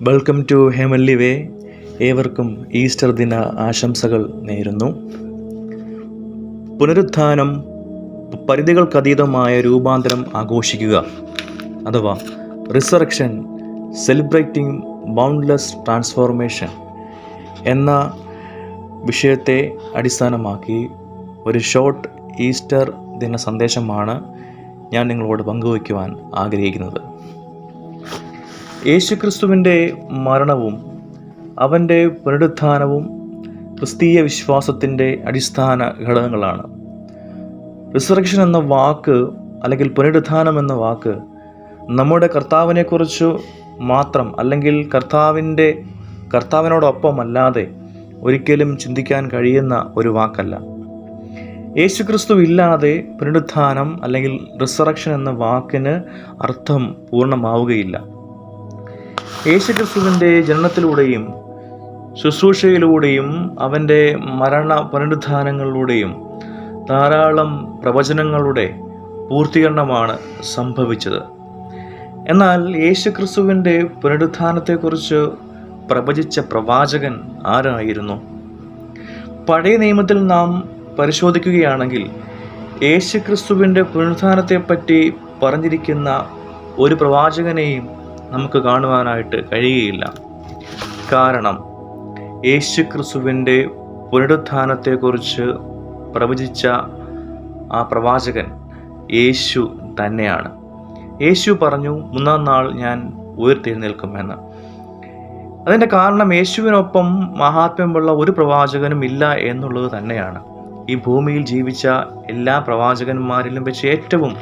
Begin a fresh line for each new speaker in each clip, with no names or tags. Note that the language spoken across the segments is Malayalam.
വെൽക്കം ടു ഹെവൻലി വേ. ഏവർക്കും ഈസ്റ്റർ ദിന ആശംസകൾ നേരുന്നു. പുനരുത്ഥാനം പരിധികൾക്കതീതമായ രൂപാന്തരം ആഘോഷിക്കുക അഥവാ റിസറക്ഷൻ സെലിബ്രേറ്റിംഗ് ബൗണ്ട്ലെസ് ട്രാൻസ്ഫോർമേഷൻ എന്ന വിഷയത്തെ അടിസ്ഥാനമാക്കി ഒരു ഷോർട്ട് ഈസ്റ്റർ ദിന സന്ദേശമാണ് ഞാൻ നിങ്ങളോട് പങ്കുവയ്ക്കുവാൻ ആഗ്രഹിക്കുന്നത്. യേശുക്രിസ്തുവിൻ്റെ മരണവും അവൻ്റെ പുനരുത്ഥാനവും ക്രിസ്തീയ വിശ്വാസത്തിൻ്റെ അടിസ്ഥാന ഘടകങ്ങളാണ്. റിസറക്ഷൻ എന്ന വാക്ക് അല്ലെങ്കിൽ പുനരുത്ഥാനം എന്ന വാക്ക് നമ്മുടെ കർത്താവിനെക്കുറിച്ച് മാത്രം അല്ലെങ്കിൽ കർത്താവിനോടൊപ്പം അല്ലാതെ ഒരിക്കലും ചിന്തിക്കാൻ കഴിയുന്ന ഒരു വാക്കല്ല. യേശുക്രിസ്തു ഇല്ലാതെ പുനരുത്ഥാനം അല്ലെങ്കിൽ റിസറക്ഷൻ എന്ന വാക്കിന് അർത്ഥം പൂർണ്ണമാവുകയില്ല. യേശുക്രിസ്തുവിൻ്റെ ജനനത്തിലൂടെയും ശുശ്രൂഷയിലൂടെയും അവൻ്റെ മരണ പുനരുത്ഥാനങ്ങളിലൂടെയും ധാരാളം പ്രവചനങ്ങളുടെ പൂർത്തീകരണമാണ് സംഭവിച്ചത്. എന്നാൽ യേശുക്രിസ്തുവിൻ്റെ പുനരുത്ഥാനത്തെക്കുറിച്ച് പ്രവചിച്ച പ്രവാചകൻ ആരായിരുന്നു? പഴയ നിയമത്തിൽ നാം പരിശോധിക്കുകയാണെങ്കിൽ യേശുക്രിസ്തുവിൻ്റെ പുനരുത്ഥാനത്തെപ്പറ്റി പറഞ്ഞിരിക്കുന്ന ഒരു പ്രവാചകനെയും നമുക്ക് കാണുവാനായിട്ട് കഴിയുകയില്ല. കാരണം യേശുക്രിസ്തുവിൻ്റെ പുനരുത്ഥാനത്തെക്കുറിച്ച് പ്രവചിച്ച ആ പ്രവാചകൻ യേശു തന്നെയാണ്. യേശു പറഞ്ഞു, 3-ാം നാൾ ഞാൻ ഉയർത്തെഴുന്നേൽക്കുമെന്ന്. അതിൻ്റെ കാരണം യേശുവിനൊപ്പം മഹാത്മ്യമുള്ള ഒരു പ്രവാചകനും ഇല്ല എന്നുള്ളത് തന്നെയാണ്. ഈ ഭൂമിയിൽ ജീവിച്ച എല്ലാ പ്രവാചകന്മാരിലും വെച്ച് ഏറ്റവും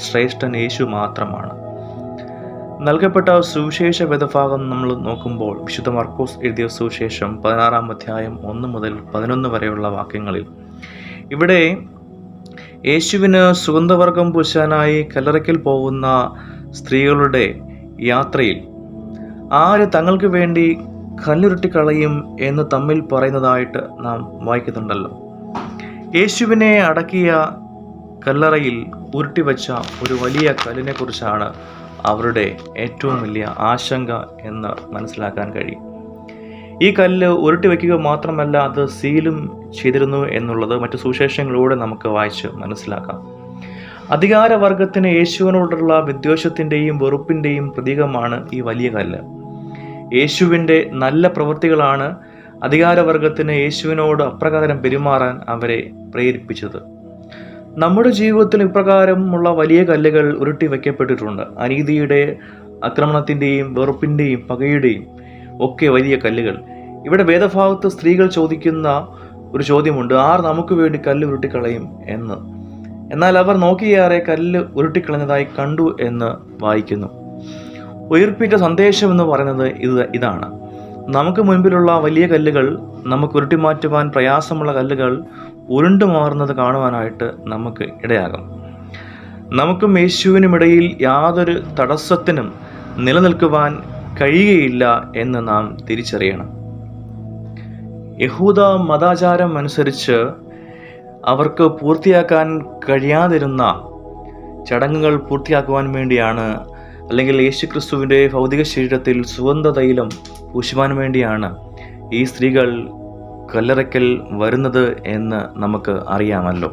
ശ്രേഷ്ഠൻ യേശു മാത്രമാണ്. നൽകപ്പെട്ട സുവിശേഷ വേദഭാഗം നമ്മൾ നോക്കുമ്പോൾ വിശുദ്ധ മർക്കോസ് എഴുതിയ സുവിശേഷം 16-ാം അധ്യായം 1 മുതൽ 11 വരെയുള്ള വാക്യങ്ങളിൽ ഇവിടെ യേശുവിന് സുഗന്ധവർഗം പൂശാനായി കല്ലറയ്ക്കൽ പോകുന്ന സ്ത്രീകളുടെ യാത്രയിൽ ആര് തങ്ങൾക്ക് വേണ്ടി കല്ലുരുട്ടിക്കളയും എന്ന് തമ്മിൽ പറയുന്നതായിട്ട് നാം വായിക്കുന്നുണ്ടല്ലോ. യേശുവിനെ അടക്കിയ കല്ലറയിൽ ഉരുട്ടിവെച്ച ഒരു വലിയ കല്ലിനെ കുറിച്ചാണ് അവരുടെ ഏറ്റവും വലിയ ആശങ്ക എന്ന് മനസ്സിലാക്കാൻ കഴിയും. ഈ കല്ല് ഉരുട്ടി വയ്ക്കുക മാത്രമല്ല, അത് സീലും ചെയ്തിരുന്നു എന്നുള്ളത് മറ്റു സുവിശേഷങ്ങളിലൂടെ നമുക്ക് വായിച്ച് മനസ്സിലാക്കാം. അധികാരവർഗത്തിന് യേശുവിനോടുള്ള വിദ്വേഷത്തിൻ്റെയും വെറുപ്പിൻ്റെയും പ്രതീകമാണ് ഈ വലിയ കല്ല്. യേശുവിൻ്റെ നല്ല പ്രവൃത്തികളാണ് അധികാരവർഗത്തിന് യേശുവിനോട് അപ്രകാരം പെരുമാറാൻ അവരെ പ്രേരിപ്പിച്ചത്. നമ്മുടെ ജീവിതത്തിൽ ഇപ്രകാരമുള്ള വലിയ കല്ലുകൾ ഉരുട്ടി വയ്ക്കപ്പെട്ടിട്ടുണ്ട്. അനീതിയുടെ, ആക്രമണത്തിൻ്റെയും വെറുപ്പിൻ്റെയും പകയുടെയും ഒക്കെ വലിയ കല്ലുകൾ. ഇവിടെ വേദഭാഗത്ത് സ്ത്രീകൾ ചോദിക്കുന്ന ഒരു ചോദ്യമുണ്ട്, ആർ നമുക്ക് വേണ്ടി കല്ല് ഉരുട്ടിക്കളയും എന്ന്. എന്നാൽ അവർ നോക്കിയേറെ കല്ല് ഉരുട്ടിക്കളഞ്ഞതായി കണ്ടു എന്ന് വായിക്കുന്നു. ഉയിർപ്പിൻ്റെ സന്ദേശം എന്ന് പറയുന്നത് ഇതാണ്. നമുക്ക് മുൻപിലുള്ള വലിയ കല്ലുകൾ, നമുക്ക് ഉരുട്ടിമാറ്റുവാൻ പ്രയാസമുള്ള കല്ലുകൾ ഉരുണ്ടു മാറുന്നത് കാണുവാനായിട്ട് നമുക്ക് ഇടയാകും. നമുക്കും യേശുവിനുമിടയിൽ യാതൊരു തടസ്സത്തിനും നിലനിൽക്കുവാൻ കഴിയുകയില്ല എന്ന് നാം തിരിച്ചറിയണം. യഹൂദ മതാചാരം അനുസരിച്ച് അവർക്ക് പൂർത്തിയാക്കാൻ കഴിയാതിരുന്ന ചടങ്ങുകൾ പൂർത്തിയാക്കുവാൻ വേണ്ടിയാണ്, അല്ലെങ്കിൽ യേശുക്രിസ്തുവിൻ്റെ ഭൗതിക ശരീരത്തിൽ സുഗന്ധ തൈലം പൂശുവാൻ വേണ്ടിയാണ് ഈ സ്ത്രീകൾ കല്ലറയ്ക്കൽ വരുന്നത് എന്ന് നമുക്ക് അറിയാമല്ലോ.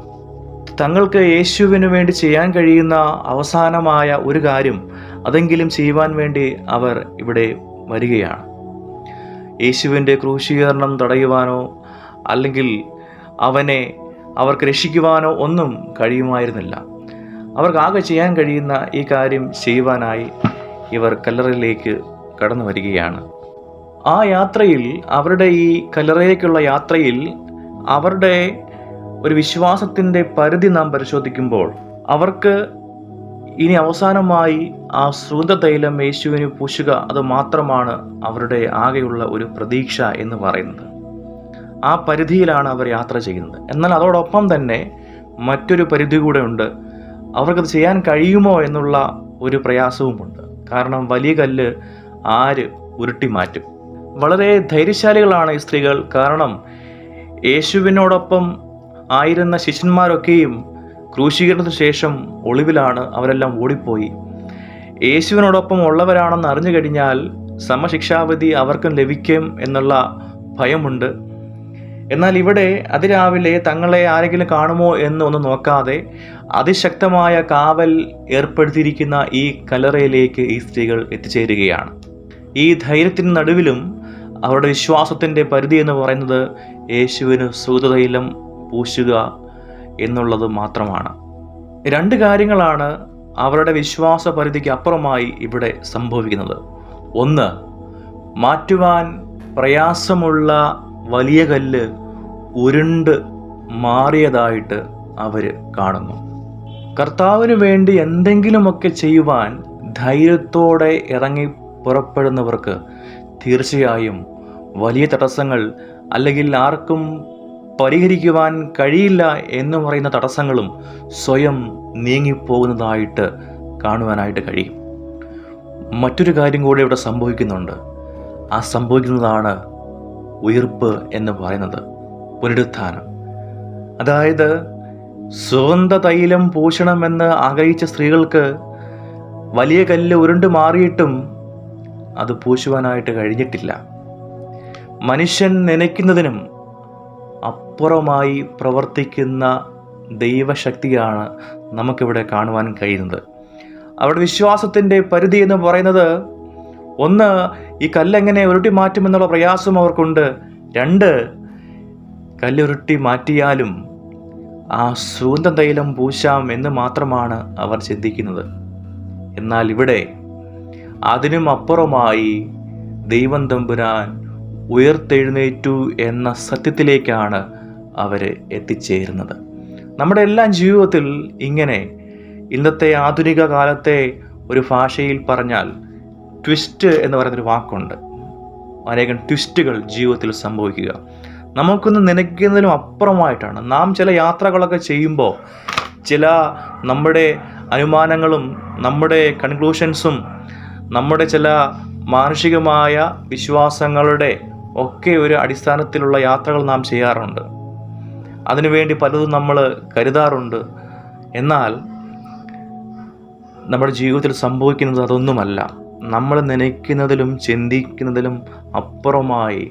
തങ്ങൾക്ക് യേശുവിന് വേണ്ടി ചെയ്യാൻ കഴിയുന്ന അവസാനമായ ഒരു കാര്യം അതെങ്കിലും ചെയ്യുവാൻ വേണ്ടി അവർ ഇവിടെ വരികയാണ്. യേശുവിൻ്റെ ക്രൂശീകരണം തടയുവാനോ അല്ലെങ്കിൽ അവനെ അവർക്ക് രക്ഷിക്കുവാനോ ഒന്നും കഴിയുമായിരുന്നില്ല. അവർക്കാകെ ചെയ്യാൻ കഴിയുന്ന ഈ കാര്യം ചെയ്യുവാനായി ഇവർ കല്ലറയിലേക്ക് കടന്നു വരികയാണ്. ആ യാത്രയിൽ, അവരുടെ ഈ കല്ലറയിലേക്കുള്ള യാത്രയിൽ അവരുടെ ഒരു വിശ്വാസത്തിൻ്റെ പരിധി നാം പരിശോധിക്കുമ്പോൾ അവർക്ക് ഇനി അവസാനമായി ആ സുഗന്ധ തൈലം യേശുവിന് പൂശുക, അത് മാത്രമാണ് അവരുടെ ആകെയുള്ള ഒരു പ്രതീക്ഷ എന്ന് പറയുന്നത്. ആ പരിധിയിലാണ് അവർ യാത്ര ചെയ്യുന്നത്. എന്നാൽ അതോടൊപ്പം തന്നെ മറ്റൊരു പരിധി കൂടെ ഉണ്ട്. അവർക്കത് ചെയ്യാൻ കഴിയുമോ എന്നുള്ള ഒരു പ്രയാസവുമുണ്ട്. കാരണം വലിയ കല്ല് ആര് ഉരുട്ടി മാറ്റും? വളരെ ധൈര്യശാലികളാണ് ഈ സ്ത്രീകൾ. കാരണം യേശുവിനോടൊപ്പം ആയിരുന്ന ശിഷ്യന്മാരൊക്കെയും ക്രൂശീകരണത്തിന് ശേഷം ഒളിവിലാണ്. അവരെല്ലാം ഓടിപ്പോയി. യേശുവിനോടൊപ്പം ഉള്ളവരാണെന്ന് അറിഞ്ഞു കഴിഞ്ഞാൽ സമശിക്ഷാവിധി അവർക്കും ലഭിക്കും എന്നുള്ള ഭയമുണ്ട്. എന്നാൽ ഇവിടെ അതിരാവിലെ തങ്ങളെ ആരെങ്കിലും കാണുമോ എന്നൊന്നും നോക്കാതെ അതിശക്തമായ കാവൽ ഏർപ്പെടുത്തിയിരിക്കുന്ന ഈ കല്ലറയിലേക്ക് ഈ സ്ത്രീകൾ എത്തിച്ചേരുകയാണ്. ഈ ധൈര്യത്തിന് നടുവിലും അവരുടെ വിശ്വാസത്തിൻ്റെ പരിധി എന്ന് പറയുന്നത് യേശുവിന് സുഗതതൈലം പൂശുക എന്നുള്ളത് മാത്രമാണ്. 2 കാര്യങ്ങളാണ് അവരുടെ വിശ്വാസ പരിധിക്ക് അപ്പുറമായി ഇവിടെ സംഭവിക്കുന്നത്. ഒന്ന്, മാറ്റുവാൻ പ്രയാസമുള്ള വലിയ കല്ല് ഉരുണ്ട് മാറിയതായിട്ട് അവർ കാണുന്നു. കർത്താവിന് വേണ്ടി എന്തെങ്കിലുമൊക്കെ ചെയ്യുവാൻ ധൈര്യത്തോടെ ഇറങ്ങി പുറപ്പെടുന്നവർക്ക് തീർച്ചയായും വലിയ തടസ്സങ്ങൾ അല്ലെങ്കിൽ ആർക്കും പരിഹരിക്കുവാൻ കഴിയില്ല എന്ന് പറയുന്ന തടസ്സങ്ങളും സ്വയം നീങ്ങിപ്പോകുന്നതായിട്ട് കാണുവാനായിട്ട് കഴിയും. മറ്റൊരു കാര്യം കൂടെ ഇവിടെ സംഭവിക്കുന്നുണ്ട്. ആ സംഭവിക്കുന്നതാണ് ഉയിർപ്പ് എന്ന് പറയുന്നത്, പുനരുത്ഥാനം. അതായത് സുഗന്ധ തൈലം പൂശണമെന്ന് ആഗ്രഹിച്ച സ്ത്രീകൾക്ക് വലിയ കല്ല് ഉരുണ്ട് മാറിയിട്ടും അത് പൂശുവാനായിട്ട് കഴിഞ്ഞിട്ടില്ല. മനുഷ്യൻ നനയ്ക്കുന്നതിനും അപ്പുറമായി പ്രവർത്തിക്കുന്ന ദൈവശക്തിയാണ് നമുക്കിവിടെ കാണുവാൻ കഴിയുന്നത്. അവരുടെ വിശ്വാസത്തിൻ്റെ പരിധി എന്ന് പറയുന്നത്, ഒന്ന്, ഈ കല്ലെങ്ങനെ ഉരുട്ടി മാറ്റുമെന്നുള്ള പ്രയാസം അവർക്കുണ്ട്. 2, കല്ലുരുട്ടി മാറ്റിയാലും ആ സുഗന്ധ തൈലം പൂശാം എന്ന് മാത്രമാണ് അവർ ചിന്തിക്കുന്നത്. എന്നാൽ ഇവിടെ അതിനും അപ്പുറമായി ദൈവം തമ്പുരാൻ ഉയർത്തെഴുന്നേറ്റു എന്ന സത്യത്തിലേക്കാണ് അവർ എത്തിച്ചേരുന്നത്. നമ്മുടെ എല്ലാ ജീവിതത്തിൽ ഇങ്ങനെ ഇന്നത്തെ ആധുനിക കാലത്തെ ഒരു ഭാഷയിൽ പറഞ്ഞാൽ ട്വിസ്റ്റ് എന്ന് പറയുന്നൊരു വാക്കുണ്ട്. അനേകം ട്വിസ്റ്റുകൾ ജീവിതത്തിൽ സംഭവിക്കുക നമുക്കൊന്ന് നനയ്ക്കുന്നതിനും അപ്പുറമായിട്ടാണ്. നാം ചില യാത്രകളൊക്കെ ചെയ്യുമ്പോൾ ചില നമ്മുടെ അനുമാനങ്ങളും നമ്മുടെ കൺക്ലൂഷൻസും നമ്മുടെ ചില മാനുഷികമായ വിശ്വാസങ്ങളുടെ ഒക്കെ ഒരു അടിസ്ഥാനത്തിലുള്ള യാത്രകൾ നാം ചെയ്യാറുണ്ട്. അതിനുവേണ്ടി പലതും നമ്മൾ കരുതാറുണ്ട്. എന്നാൽ നമ്മുടെ ജീവിതത്തിൽ സംഭവിക്കുന്നത് അതൊന്നുമല്ല. നമ്മൾ നനയ്ക്കുന്നതിലും ചിന്തിക്കുന്നതിലും അപ്പുറമായി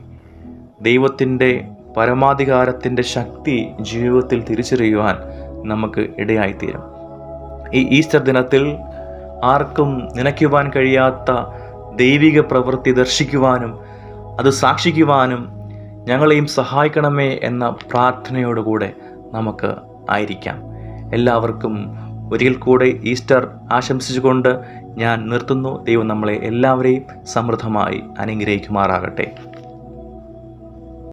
ദൈവത്തിൻ്റെ പരമാധികാരത്തിൻ്റെ ശക്തി ജീവിതത്തിൽ തിരിച്ചറിയുവാൻ നമുക്ക് ഇടയായിത്തീരും. ഈ ഈസ്റ്റർ ദിനത്തിൽ ആർക്കും നനയ്ക്കുവാൻ കഴിയാത്ത ദൈവിക പ്രവൃത്തി ദർശിക്കുവാനും അത് സാക്ഷിക്കുവാനും ഞങ്ങളെയും സഹായിക്കണമേ എന്ന പ്രാർത്ഥനയോടുകൂടെ നമുക്ക് ആയിരിക്കാം. എല്ലാവർക്കും ഒരിക്കൽ കൂടെ ഈസ്റ്റർ ആശംസിച്ചുകൊണ്ട് ഞാൻ നിർത്തുന്നു. ദൈവം നമ്മളെ എല്ലാവരെയും സമൃദ്ധമായി അനുഗ്രഹിക്കുമാറാകട്ടെ.